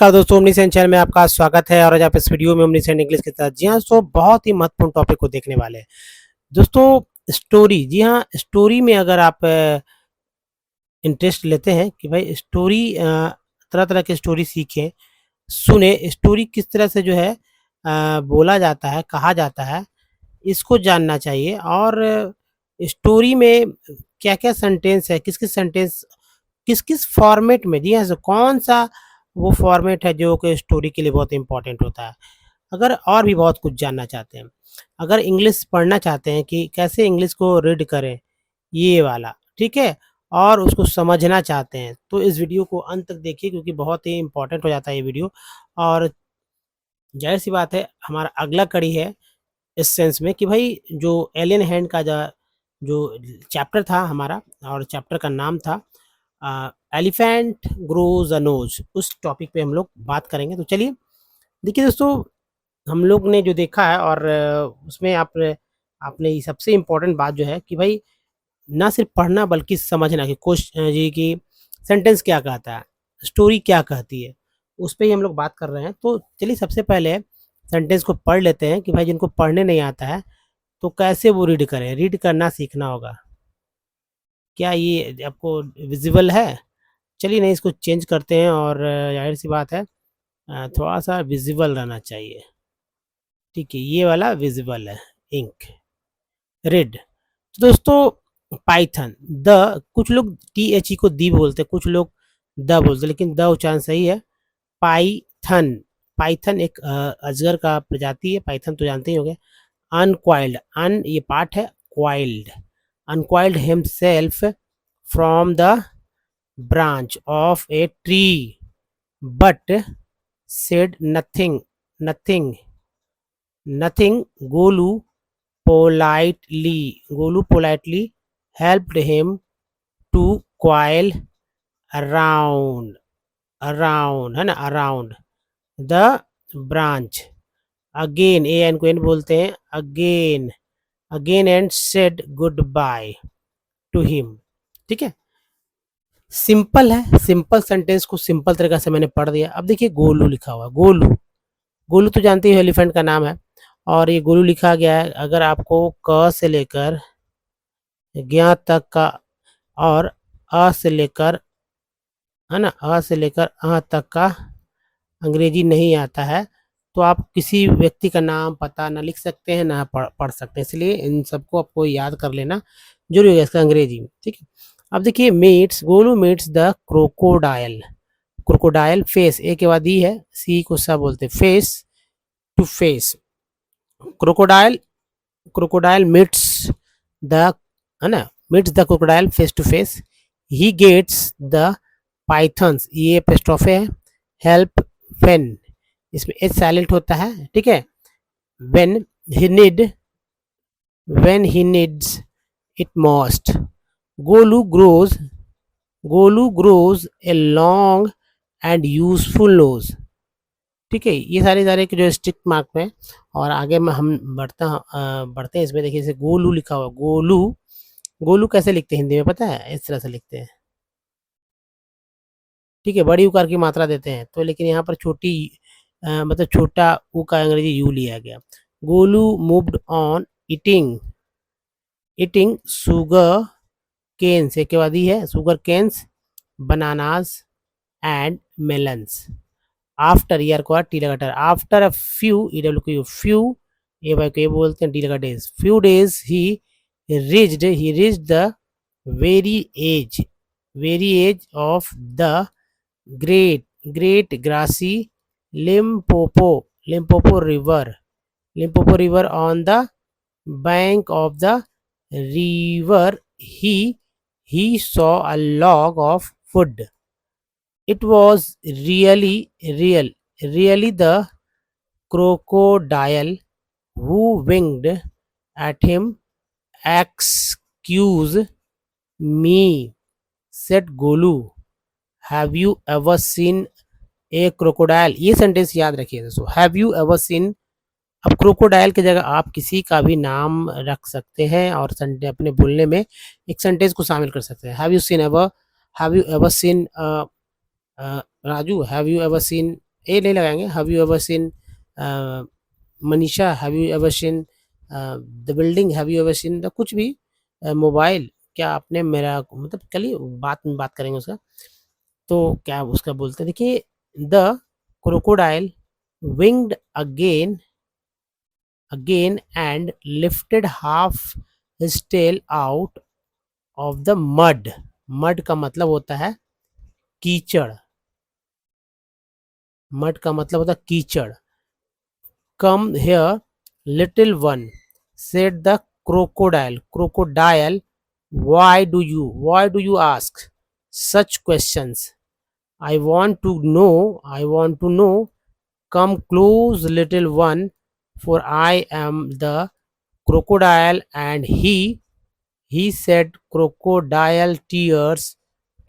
नमस्कार दोस्तों, omniscient channel में आपका स्वागत है। और आज आप इस वीडियो में ओमनीसेंट इंग्लिश के साथ जी हाँ दोस्तों बहुत ही महत्वपूर्ण टॉपिक को देखने वाले हैं दोस्तों। स्टोरी, जी हाँ, स्टोरी में अगर आप इंटरेस्ट लेते हैं कि भाई स्टोरी तरह तरह के स्टोरी सीखें, सुने, स्टोरी किस तरह से जो है बोला जाता है, कहा जाता है, इसको जानना चाहिए। और स्टोरी में क्या क्या सेंटेंस है, किस किस सेंटेंस किस किस फॉर्मेट में, जी हाँ, कौन सा वो फॉर्मेट है जो कि स्टोरी के लिए बहुत इंपॉर्टेंट होता है। अगर और भी बहुत कुछ जानना चाहते हैं, अगर इंग्लिश पढ़ना चाहते हैं कि कैसे इंग्लिश को रीड करें, ये वाला ठीक है, और उसको समझना चाहते हैं तो इस वीडियो को अंत तक देखिए, क्योंकि बहुत ही इंपॉर्टेंट हो जाता है ये वीडियो। और जाहिर सी बात है, हमारा अगला कड़ी है इस सेंस में कि भाई जो एलियन हैंड का जो चैप्टर था हमारा, और चैप्टर का नाम था एलिफेंट ग्रोज अ नोज, उस टॉपिक पे हम लोग बात करेंगे। तो चलिए देखिए दोस्तों, हम लोग ने जो देखा है और उसमें आपने ये सबसे इम्पोर्टेंट बात जो है कि भाई ना सिर्फ पढ़ना बल्कि समझना कि क्वेश्चन जी की सेंटेंस क्या कहता है, स्टोरी क्या कहती है, उस पर ही हम लोग बात कर रहे हैं। तो चलिए सबसे पहले सेंटेंस को पढ़ लेते हैं कि भाई जिनको पढ़ने नहीं आता है तो कैसे वो रीड करें। रीड करना सीखना होगा। क्या ये आपको विजिबल है? चलिए नहीं, इसको चेंज करते हैं और जाहिर सी बात है थोड़ा सा विजिबल रहना चाहिए। ठीक है, ये वाला विजिबल है। Ink, red. तो दोस्तों पाइथन, द, कुछ लोग टी एच ई को दी बोलते हैं, कुछ लोग द बोलते हैं, लेकिन द उच्चारण सही है। पाइथन, पाइथन एक अजगर का प्रजाति है। पाइथन तो जानते ही होंगे। अनक्वाइल्ड, अन ये पार्ट है, coiled, uncoiled himself from the branch of a tree but said nothing. Golu politely helped him to coil around है ना, around the branch again, a n को n बोलते हैं, again and said goodbye to him। ठीक है, simple है। Simple sentence को simple तरीका से मैंने पढ़ दिया। अब देखिए गोलू लिखा हुआ, गोलू, गोलू तो जानते ही एलिफेंट का नाम है, और ये गोलू लिखा गया है। अगर आपको क से लेकर ज्ञ तक का और अ से लेकर, है ना, अ से लेकर अ तक का अंग्रेजी नहीं आता है तो आप किसी व्यक्ति का नाम पता ना लिख सकते हैं ना पढ़ सकते हैं। इसलिए इन सबको आपको याद कर लेना जरूरी है, इसका अंग्रेजी। ठीक है, अब देखिए meets, Golu meets the crocodile. Crocodile, face, A के बाद ई है, सी को सा बोलते हैं, face to face. Crocodile, crocodile meets the, है ना, meets the crocodile face to face. He gets the python's, ये एपोस्ट्रोफे है, हेल्प व्हेन, इसमें एच साइलेंट होता है। ठीक है, when he needs it most. Golu grows, Golu grows a long and useful nose. ठीक है, ये सारे सारे के जो स्टिक मार्क में, और आगे में हम बढ़ते हैं इसमें। देखिए जैसे गोलू लिखा हुआ, गोलू, गोलू कैसे लिखते हैं हिंदी में पता है? इस तरह से लिखते हैं। ठीक है, बड़ी उकार की मात्रा देते हैं तो, लेकिन यहाँ पर छोटी मतलब छोटा ऊ का अंग्रेजी यू लिया गया। Golu moved on eating sugar canes, एक के बाद ही है, sugar canes, bananas and melons. After, ईयर को टी लगाटर, after a few, E W Q, few, A Y को ये बोलते हैं, डी लगा days, few days he reached the very edge of the great grassy Limpopo river. On the bank of the river he saw a log of wood. It was really the crocodile who winked at him. Excuse me, said Golu, have you ever seen a crocodile? ये sentence याद रखिए दोस्तों, have you ever seen। अब crocodile की जगह आप किसी का भी नाम रख सकते हैं और अपने बोलने में एक सेंटेंस को शामिल कर सकते हैं। Have you ever seen Raju, have you ever seen a नहीं लगाएंगे। Have you ever seen Manisha, have you ever seen the building, have you ever seen the कुछ भी मोबाइल, क्या आपने मेरा मतलब चलिए बात में बात करेंगे उसका। तो क्या उसका बोलते हैं, देखिए the crocodile winked again and lifted half his tail out of the mud. Mud का मतलब होता है कीचड़, मड का मतलब होता है कीचड़। Come here little one said the crocodile, why do you ask such questions? I want to know. Come close, little one, for I am the crocodile. And he said crocodile tears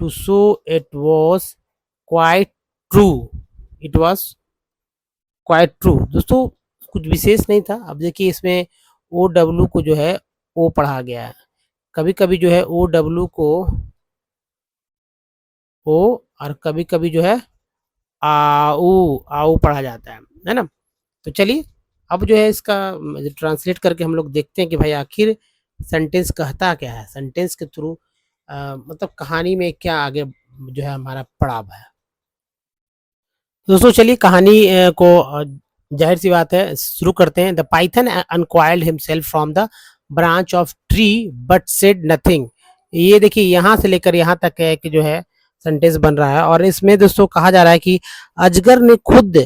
to show it was quite true. It was quite true. दोस्तों कुछ विशेष नहीं था। अब देखिए इसमें O W को जो है ओ पढ़ा गया है। कभी कभी जो है ओ डब्ल्यू को ओ और कभी कभी जो है आऊ आऊ पढ़ा जाता है ना। तो चलिए अब जो है इसका ट्रांसलेट करके हम लोग देखते हैं कि भाई आखिर सेंटेंस कहता क्या है, सेंटेंस के थ्रू मतलब कहानी में क्या आगे जो है हमारा पड़ाव है। दोस्तों चलिए कहानी को जाहिर सी बात है शुरू करते हैं। The Python uncoiled himself from the branch of tree but said nothing. ये देखिए यहाँ से लेकर यहाँ तक है कि जो है सेंटेंस बन रहा है और इसमें दोस्तों कहा जा रहा है कि अजगर ने खुद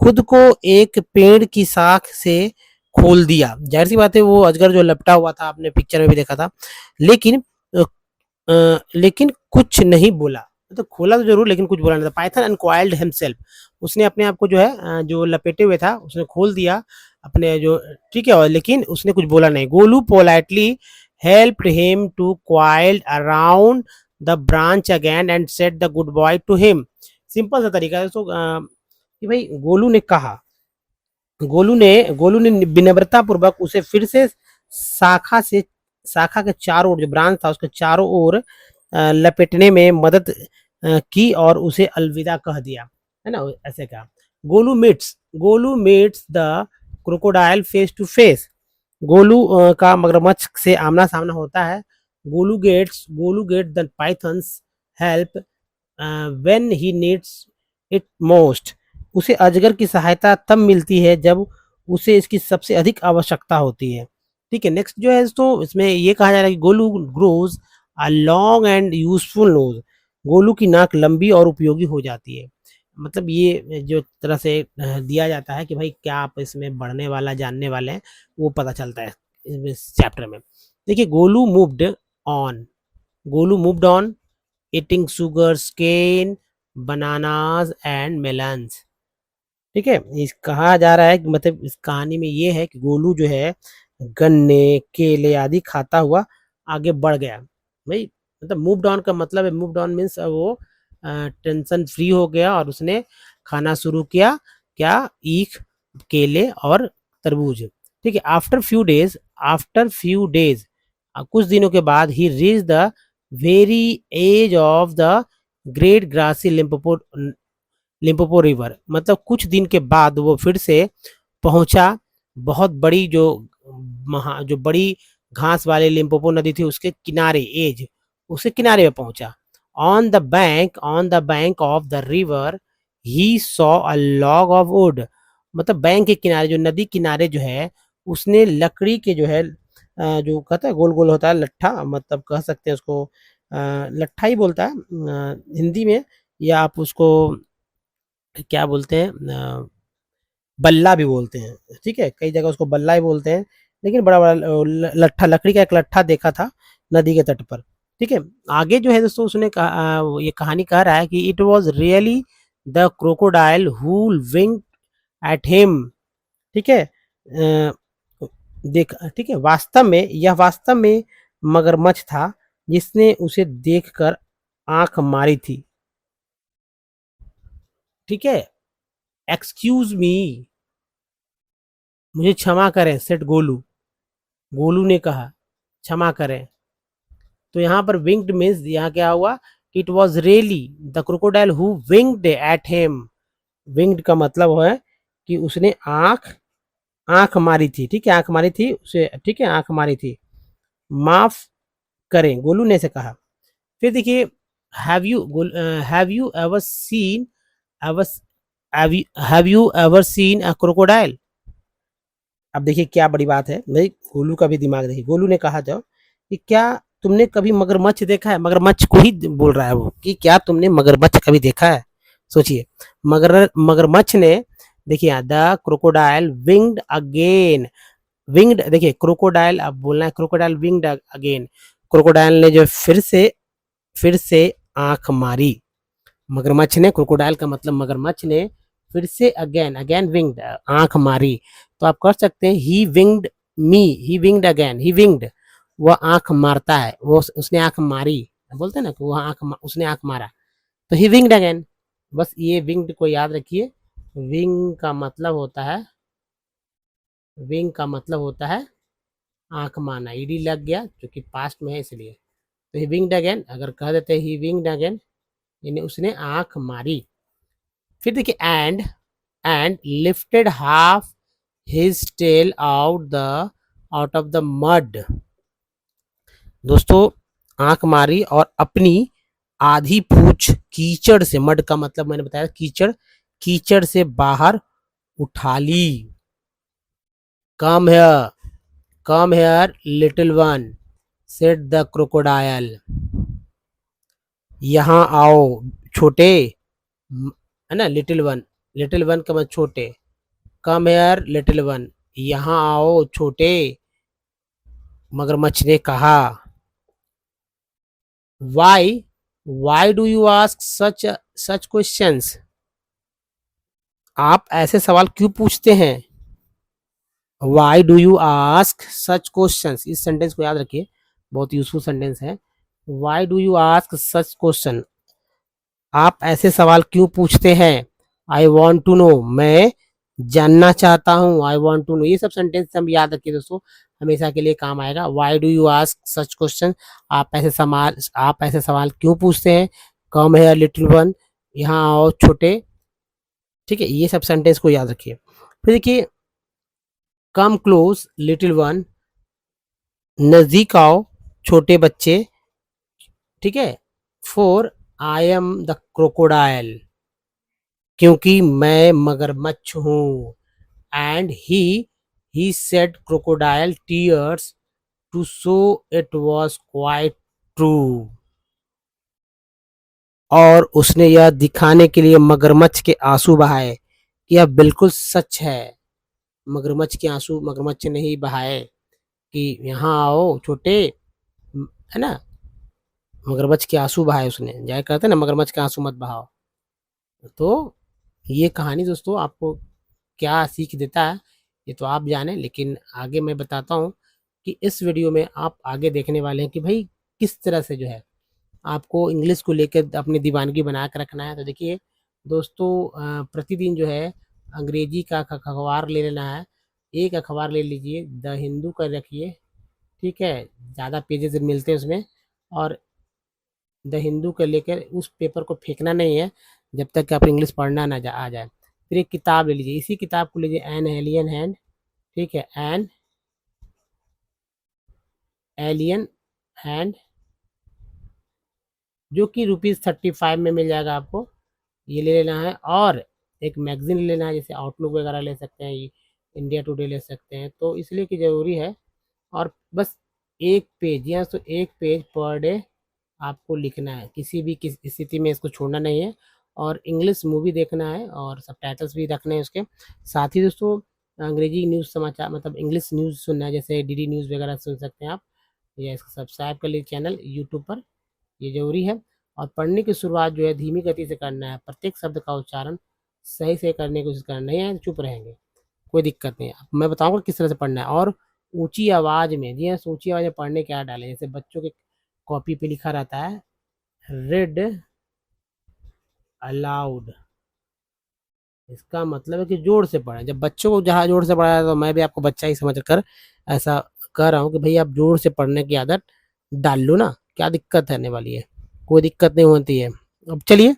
खुद को एक पेड़ की शाख से खोल दिया। जाहिर सी बात है वो अजगर जो लपटा हुआ था, आपने पिक्चर में भी देखा था, लेकिन लेकिन कुछ नहीं बोला। तो खोला तो जरूर लेकिन कुछ बोला नहीं था। पाइथन अनकॉइल्ड हिमसेल्फ, उसने अपने आप को जो है जो लपेटे हुए था उसने खोल दिया अपने जो, ठीक है, और लेकिन उसने कुछ बोला नहीं। Golu politely helped him to coiled around the branch again and said the goodbye to him. Simple सा तरीका है दोस्तों कि भाई गोलू ने कहा, गोलू ने विनम्रता पूर्वक उसे फिर से शाखा के चारों ओर, जो ब्रांच था उसके चारों ओर लपेटने में मदद की और उसे अलविदा कह दिया, है ना, ऐसे कहा। Golu meets the crocodile face to face. Golu का मगरमच्छ से आमना सामना होता है। Golu get the python's help when he needs it most. उसे अजगर की सहायता तब मिलती है जब उसे इसकी सबसे अधिक आवश्यकता होती है। ठीक है, नेक्स्ट जो है तो इसमें ये कहा जा रहा है कि Golu grows a long and useful nose. Golu की नाक लंबी और उपयोगी हो जाती है। मतलब ये जो तरह से दिया जाता है कि भाई क्या आप इसमें बढ़ने वाला जानने वाले हैं वो पता चलता है इस चैप्टर में। देखिए Golu moved on eating sugar cane bananas and melons. ठीक है, इस कहा जा रहा है कि मतलब इस कहानी में ये है कि गोलू जो है गन्ने केले आदि खाता हुआ आगे बढ़ गया। भाई मतलब मूव्ड ऑन का मतलब है, मूव्ड ऑन मीन्स वो टेंशन फ्री हो गया और उसने खाना शुरू किया, क्या, ईख, केले और तरबूज। ठीक है, आफ्टर फ्यू डेज कुछ दिनों के बाद ही reach the very edge of the great grassy Limpopo river. मतलब कुछ दिन के बाद वो फिर से पहुंचा बहुत बड़ी जो बड़ी घास वाली लिम्पोपो नदी थी उसके किनारे, उसके किनारे पे पहुंचा। On the bank of the river he saw a log of would. मतलब बैंक के किनारे, जो नदी किनारे जो है उसने लकड़ी के जो है जो कहता है गोल गोल होता है लट्ठा, मतलब कह सकते हैं उसको लट्ठा ही बोलता है हिंदी में, या आप उसको क्या बोलते हैं बल्ला भी बोलते हैं। ठीक है, कई जगह उसको बल्ला ही बोलते हैं, लेकिन बड़ा बड़ा लट्ठा, लकड़ी का एक लट्ठा देखा था नदी के तट पर। ठीक है, आगे जो है दोस्तों उसने कहा, ये कहानी कह रहा है कि it was really the crocodile who wink at him. ठीक है, ठीक है, वास्तव में मगरमच्छ था जिसने उसे देखकर आंख मारी थी। ठीक है, एक्सक्यूज मी, मुझे क्षमा करें, सेट गोलू ने कहा, क्षमा करें। तो यहाँ पर विंक्ड मीन्स यहाँ क्या हुआ, it was really the crocodile who winked at him. Winged का मतलब है कि उसने आंख मारी थी, ठीक है, आंख मारी थी उसे, ठीक है, आंख मारी थी। माफ करें, गोलू ने ऐसे कहा। फिर देखिए, have you ever scene ever have you ever seen a crocodile. अब देखिए क्या बड़ी बात है भाई, गोलू का भी दिमाग देखिए। गोलू ने कहा था कि क्या तुमने कभी मगरमच्छ देखा है। मगरमच्छ को ही बोल रहा है वो कि क्या तुमने मगरमच्छ कभी देखा है। सोचिए, मगरमच्छ ने, देखिए, the crocodile winked again. Winged, देखिए क्रोकोडाइल, अब बोलना है क्रोकोडाइल विंग्ड अगेन। क्रोकोडाइल ने जो फिर से आंख मारी। मगरमच्छ ने, क्रोकोडाइल का मतलब मगरमच्छ ने फिर से अगेन, अगेन विंग्ड, आंख मारी। तो आप कर सकते हैं ही विंग्ड मी, ही विंग्ड अगेन, ही विंग्ड, वह आंख मारता है, वो उसने आंख मारी, बोलते हैं ना कि वो उसने आंख मारा, तो ही विंग्ड अगेन। बस ये विंग्ड को याद रखिए। विंग का मतलब होता है, विंग का मतलब होता है आंख मारना। ईडी लग गया क्योंकि पास्ट में है इसलिए। तो ही विंग्ड अगेन, अगर कह देते हैं ही विंग्ड अगेन, यानी उसने आंख मारी। फिर देखिए, and lifted half his tail out of the mud. दोस्तों, आंख मारी और अपनी आधी पूछ कीचड़ से, मड का मतलब मैंने बताया कीचड़, कीचड़ से बाहर उठा ली। Come here, come here little one, said the crocodile. यहाँ आओ छोटे, है ना, लिटिल वन का मतलब छोटे। कम हेयर लिटिल वन, यहाँ आओ छोटे, मगरमच्छ ने कहा। Why why do you ask such questions. आप ऐसे सवाल क्यों पूछते हैं। Why do you ask such questions, इस सेंटेंस को याद रखिए, बहुत यूजफुल सेंटेंस है। Why do you ask such question, आप ऐसे सवाल क्यों पूछते हैं। आई वॉन्ट टू नो, मैं जानना चाहता हूँ। आई वॉन्ट टू नो, ये सब सेंटेंस हम याद रखिए दोस्तों, हमेशा के लिए काम आएगा। Y do you ask such question, आप ऐसे सवाल क्यों पूछते हैं। कम है लिटिल वन, यहाँ आओ छोटे, ठीक है, ये सब सेंटेंस को याद रखिए। फिर देखिए, कम क्लोज लिटिल वन, नजदीक आओ छोटे बच्चे, ठीक है। For I am the crocodile, क्योंकि मैं मगरमच्छ हूँ। And he said crocodile tears to show it was quite true, और उसने यह दिखाने के लिए मगरमच्छ के आंसू बहाए कि यह बिल्कुल सच है। मगरमच्छ के आंसू मगरमच्छ ने ही बहाए कि यहाँ आओ छोटे, है ना, मगरमच्छ के आंसू बहाए उसने। जाए कहते हैं ना, मगरमच्छ के आंसू मत बहाओ। तो ये कहानी दोस्तों आपको क्या सीख देता है ये तो आप जाने, लेकिन आगे मैं बताता हूँ कि इस वीडियो में आप आगे देखने वाले हैं कि भाई किस तरह से जो है आपको इंग्लिश को लेकर अपनी दीवानगी बना कर रखना है। तो देखिए दोस्तों, प्रतिदिन जो है अंग्रेजी का अखबार ले लेना है। एक अखबार ले लीजिए, द हिंदू का रखिए, ठीक है, ज़्यादा पेजेस मिलते हैं उसमें। और द हिंदू को लेकर उस पेपर को फेंकना नहीं है जब तक कि आप इंग्लिश पढ़ना ना आ जाए। फिर एक किताब ले लीजिए, इसी किताब को लीजिए, एन एलियन हैंड, ठीक है, एन एलियन हैंड, जो कि ₹35 में मिल जाएगा आपको, ये ले लेना है। और एक मैगजीन ले लेना है, जैसे आउटलुक वगैरह ले सकते हैं, ये इंडिया टुडे ले सकते हैं, तो इसलिए कि ज़रूरी है। और बस एक पेज या तो एक पेज पर डे आपको लिखना है, किसी भी स्थिति में इसको छोड़ना नहीं है। और इंग्लिश मूवी देखना है और सबटाइटल्स भी रखने हैं उसके साथ ही दोस्तों। अंग्रेजी न्यूज़ समाचार मतलब इंग्लिश न्यूज़ सुनना है, जैसे डीडी न्यूज़ वगैरह सुन सकते हैं आप, या इसको सब्सक्राइब कर लीजिए चैनल यूट्यूब पर, ये ज़रूरी है। और पढ़ने की शुरुआत जो है धीमी गति से करना है, प्रत्येक शब्द का उच्चारण सही से करने की कोशिश करना, नहीं है चुप रहेंगे, कोई दिक्कत नहीं है। मैं बताऊंगा किस तरह से पढ़ना है। और ऊंची आवाज़ में, जी हाँ, ऊंची आवाज़ में पढ़ने क्या डालें, जैसे बच्चों के कॉपी पे लिखा रहता है रेड अलाउड, इसका मतलब है कि जोर से पढ़ें। जब बच्चों को जहाँ जोर से पढ़ाया तो मैं भी आपको बच्चा ही समझ कर ऐसा कह रहा हूँ कि भाई आप जोर से पढ़ने की आदत डाल लो ना, क्या दिक्कत है आने वाली है, कोई दिक्कत नहीं होती है। अब चलिए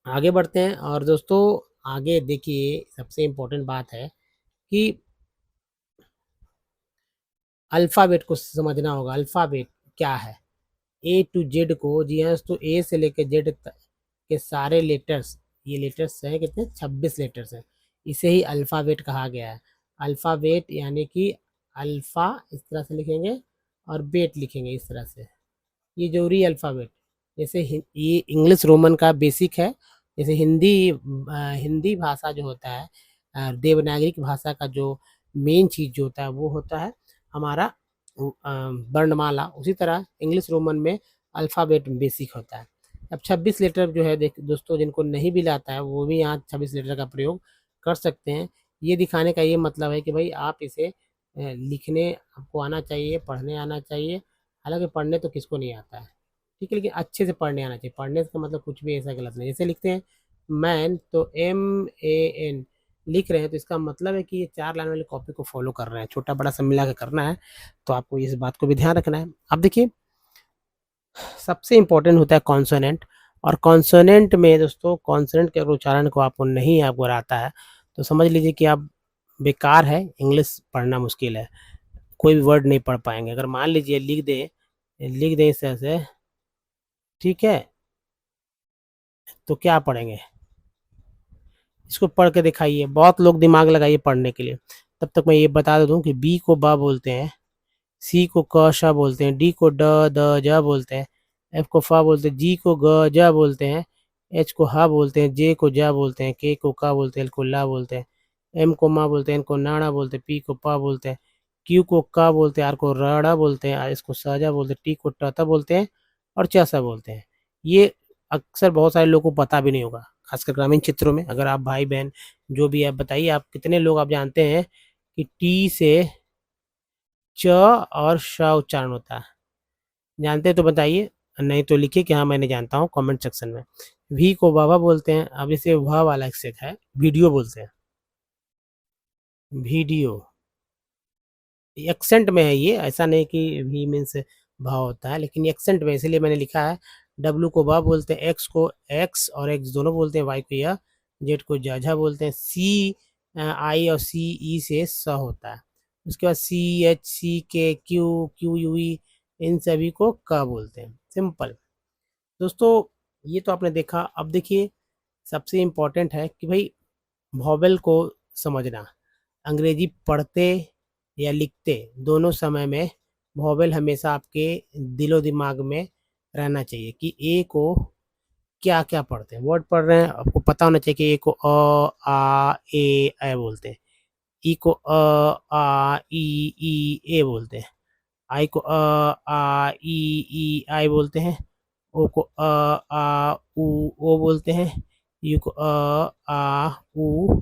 आगे बढ़ते हैं और दोस्तों आगे देखिए सबसे इम्पोर्टेंट बात है कि अल्फ़ाबेट को समझना होगा। अल्फ़ाबेट क्या है? ए टू जेड को, जी हाँ, तो ए से लेके जेड तक के सारे लेटर्स, ये लेटर्स हैं कितने? 26 लेटर्स हैं। इसे ही अल्फ़ाबेट कहा गया है। अल्फ़ाबेट यानी कि अल्फ़ा इस तरह से लिखेंगे और बेट लिखेंगे इस तरह से। ये ज़रूरी है अल्फ़ाबेट। जैसे ये इंग्लिश रोमन का बेसिक है। जैसे हिंदी भाषा जो होता है, देवनागरिक भाषा का जो मेन चीज़ जो होता है वो होता है हमारा वर्णमाला। उसी तरह इंग्लिश रोमन में अल्फ़ाबेट बेसिक होता है। अब 26 लेटर जो है देख दोस्तों, जिनको नहीं भी आता है वो भी यहाँ 26 लेटर का प्रयोग कर सकते हैं। ये दिखाने का ये मतलब है कि भाई आप इसे लिखने आपको आना चाहिए, पढ़ने आना चाहिए। हालाँकि पढ़ने तो किसको नहीं आता है, ठीक है? लेकिन अच्छे से पढ़ने आना चाहिए। पढ़ने का मतलब कुछ भी ऐसा गलत नहीं। जैसे लिखते हैं मैन, तो MAN लिख रहे हैं, तो इसका मतलब है कि ये 4 लाइन वाली कॉपी को फ़ॉलो कर रहे हैं। छोटा-बड़ा सब मिला के करना है, तो आपको इस बात को भी ध्यान रखना है। अब देखिए, सबसे इम्पोर्टेंट होता है कॉन्सोनेंट। और कॉन्सोनेंट में दोस्तों, कॉन्सोनेंट के अगर उच्चारण को आपको नहीं आपको आता है, तो समझ लीजिए कि आप बेकार है, इंग्लिश पढ़ना मुश्किल है। कोई भी वर्ड नहीं पढ़ पाएँगे। अगर मान लीजिए लिख दें इस तरह से, ठीक है? तो क्या पढ़ेंगे? इसको पढ़ के दिखाइए। बहुत लोग दिमाग लगाइए पढ़ने के लिए। तब तक मैं ये बता दूँ कि बी को बा बोलते हैं, सी को क श बोलते हैं, डी को ड द ज बोलते हैं, एफ को फ बोलते हैं, जी को ग ज बोलते हैं, एच को ह बोलते हैं, जे को ज बोलते हैं, के को क बोलते हैं, एल को ला बोलते हैं, एम को मा बोलते हैं, एन को नाड़ा बोलते हैं, पी को प बोलते हैं, क्यू को क बोलते हैं, आर को रड़ा बोलते हैं, आर एस को सजा बोलते हैं, टी को ट बोलते हैं और च सा बोलते हैं। ये अक्सर बहुत सारे लोगों को पता भी नहीं होगा, खासकर ग्रामीण क्षेत्रों में। अगर आप भाई-बहन जो भी है, बताइए आप कितने लोग आप जानते हैं कि टी से च और श उच्चारण होता है? जानते हैं तो बताइए, नहीं तो लिखिए कि हाँ मैंने जानता हूँ कमेंट सेक्शन में। वी को वावा बोलते हैं। अब इसे व वाला एक है, वीडियो बोलते हैं, वीडियो। एक्सेंट में है ये, ऐसा नहीं कि वी मीन्स भाव होता है, लेकिन एक्सेंट में, इसीलिए मैंने लिखा है। डब्लू को ब बोलते हैं, एक्स को एक्स और एक्स दोनों बोलते हैं, वाई को य, जेड को जाझा बोलते हैं, सी आई और सी ई से स होता है। उसके बाद सी एच सी के क्यू क्यू यू ई, इन सभी को क बोलते हैं। सिंपल। दोस्तों ये तो आपने देखा। अब देखिए सबसे इम्पोर्टेंट है कि भाई वॉवेल को समझना। अंग्रेजी पढ़ते या लिखते दोनों समय में वॉवेल हमेशा आपके दिलो दिमाग में रहना चाहिए कि ए को क्या क्या पढ़ते हैं। वर्ड पढ़ रहे हैं, आपको पता होना चाहिए कि ए को आ ए बोलते हैं, ई को आ ई ए बोलते हैं, आई को आ ई आई बोलते हैं, ओ को आ उ ओ बोलते हैं, यू को आ उ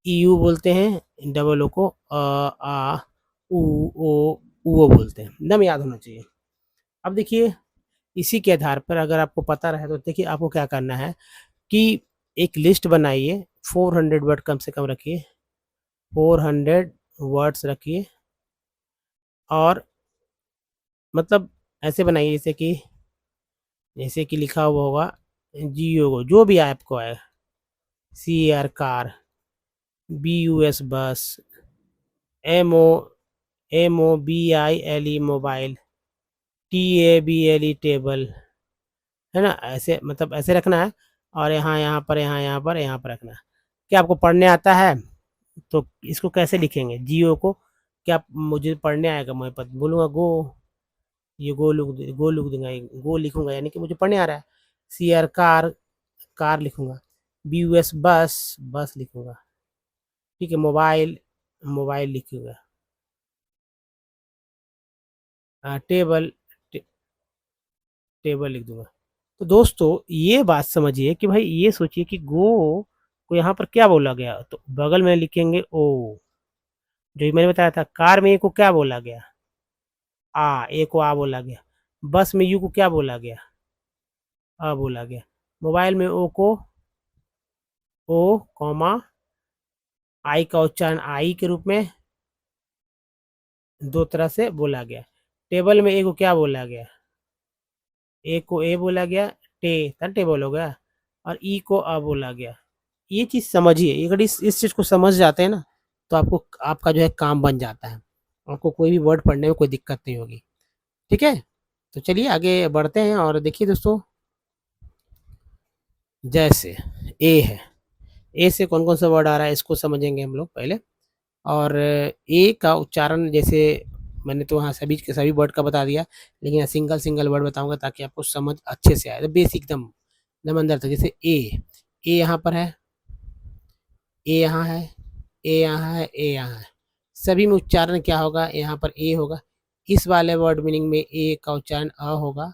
ईयू बोलते हैं, डबल ओ को आ उ ओ ऊओ बोलते हैं। एकदम याद होना चाहिए। अब देखिए इसी के आधार पर अगर आपको पता रहे तो देखिए आपको क्या करना है कि एक लिस्ट बनाइए। 400 वर्ड कम से कम रखिए, 400 वर्ड्स रखिए। और मतलब ऐसे बनाइए जैसे कि लिखा हुआ होगा जियो को, जो भी आपको आए, C R car, B U S bus, M O B I L E mobile, T A B L E table, है ना? ऐसे मतलब ऐसे रखना है। और यहाँ पर रखना है। क्या आपको पढ़ने आता है? तो इसको कैसे लिखेंगे जियो को? क्या मुझे पढ़ने आएगा? मैं बोलूँगा गो, ये गो लिख दूंगा, गो लिखूंगा यानी कि मुझे पढ़ने आ रहा है। सी आर कार, कार लिखूंगा। बी यू एस बस, बस लिखूंगा। ठीक है, मोबाइल, मोबाइल लिखूंगा। टेबल, टेबल लिख दूंगा। तो दोस्तों ये बात समझिए कि भाई ये सोचिए कि गो को यहाँ पर क्या बोला गया, तो बगल में लिखेंगे ओ। जो मैंने बताया था कार में ए को क्या बोला गया? ए को आ बोला गया। बस में यू को क्या बोला गया? बोला गया। मोबाइल में ओ को ओ कॉमा आई का उच्चारण आई के रूप में दो तरह से बोला गया। टेबल में ए को क्या बोला गया? ए को ए बोला गया, टे तन टेबल हो गया। और ई को अ बोला गया। ये चीज़ समझिए, अगर इस चीज़ को समझ जाते हैं ना, तो आपको आपका जो है काम बन जाता है। आपको कोई भी वर्ड पढ़ने में कोई दिक्कत नहीं होगी। ठीक है? तो चलिए आगे बढ़ते हैं और देखिए दोस्तों, जैसे ए है, ए से कौन-कौन सा वर्ड आ रहा है इसको समझेंगे हम लोग पहले। और ए का उच्चारण जैसे मैंने तो वहाँ सभी के सभी वर्ड का बता दिया, लेकिन यहाँ सिंगल-सिंगल वर्ड बताऊँगा ताकि आपको समझ अच्छे से आए। तो बेसिक एकदम अंदर तक, जैसे ए यहाँ पर है, ए यहाँ है, ए यहाँ है, ए यहाँ है। सभी में उच्चारण क्या होगा? यहाँ पर ए होगा। इस वाले वर्ड मीनिंग में ए का उच्चारण अ होगा।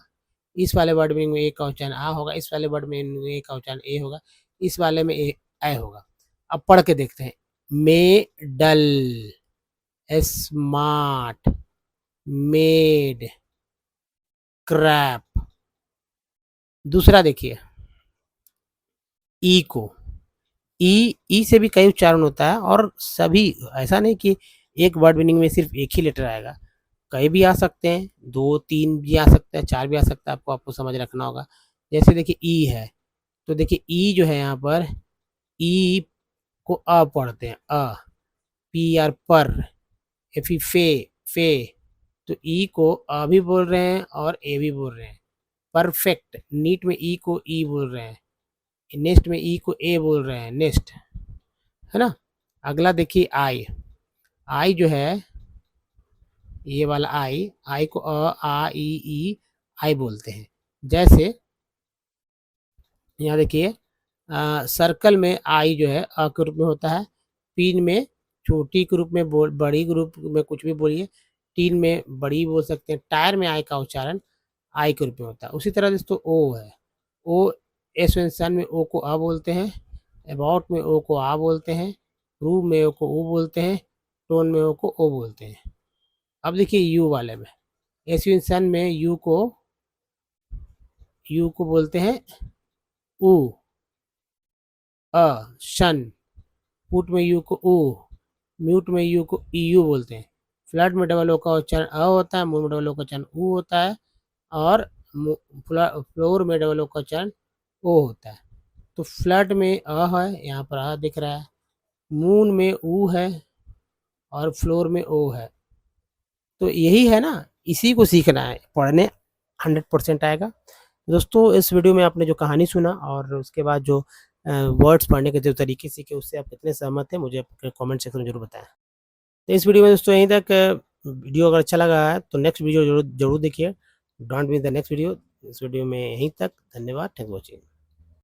इस वाले वर्ड मीनिंग में ए का उच्चारण आ होगा। इस वाले वर्ड मीनिंग में ए का उच्चारण ए होगा। इस वाले में ए ऐ होगा। अब पढ़ के देखते हैं। Medal, smart, made, crap. दूसरा देखिए, ई को, ई से भी कई उच्चारण होता है और सभी, ऐसा नहीं कि एक वर्ड मीनिंग में सिर्फ एक ही लेटर आएगा, कई भी आ सकते हैं, 2-3 भी आ सकते हैं, 4 भी आ सकता है, आपको समझ रखना होगा। जैसे देखिए ई है, तो देखिए ई जो है यहाँ पर, ई को अ पढ़ते हैं, अ, पी आर पर, एफ ई फे, तो ई को अ भी बोल रहे हैं और ए भी बोल रहे हैं। परफेक्ट, नीट में ई को ई बोल रहे हैं, नेक्स्ट में ई को ए बोल रहे हैं, नेक्स्ट, है ना। अगला देखिए आई, आई जो है ये वाला आई को अ आ ई आई बोलते हैं। जैसे यहाँ देखिए, सर्कल में आई जो है अ के रूप में होता है, पिन में छोटी के रूप में बड़ी के रूप में कुछ भी बोलिए, टीन में बड़ी बोल सकते हैं, टायर में आई का उच्चारण आई के रूप में होता है। उसी तरह दोस्तों ओ है, ओ एसोसिएशन में ओ को अ बोलते हैं, अबाउट में ओ को आ बोलते हैं, रूम में ओ को ऊ बोलते हैं, टोन में ओ को ओ बोलते हैं। अब देखिए यू वाले में, एसोसिएशन में यू को बोलते हैं ऊ, अ, शन, पुट में यू को ऊ, म्यूट में यू को ईयू बोलते हैं। फ्लड में डबल ओ का उच्चारण अ होता है, मून में डबल ओ का उच्चारण ऊ होता है, और फ्लोर में डबल ओ का उच्चारण ओ होता है। तो फ्लड में अ है, यहाँ पर अ दिख रहा है, मून में ऊ है और फ्लोर में ओ है। तो यही है ना, इसी को सीखना है, पढ़ने 100% आएगा। दोस्तों इस वीडियो में आपने जो कहानी सुना और उसके बाद जो वर्ड्स पढ़ने के जो तरीके सीखे, उससे आप कितने सहमत हैं मुझे अपने कमेंट सेक्शन में ज़रूर बताएँ। तो इस वीडियो में दोस्तों यहीं तक। वीडियो अगर अच्छा लगा है तो नेक्स्ट वीडियो ज़रूर ज़रूर देखिए। Don't miss the next video. इस वीडियो में यहीं तक। धन्यवाद। Thanks for watching.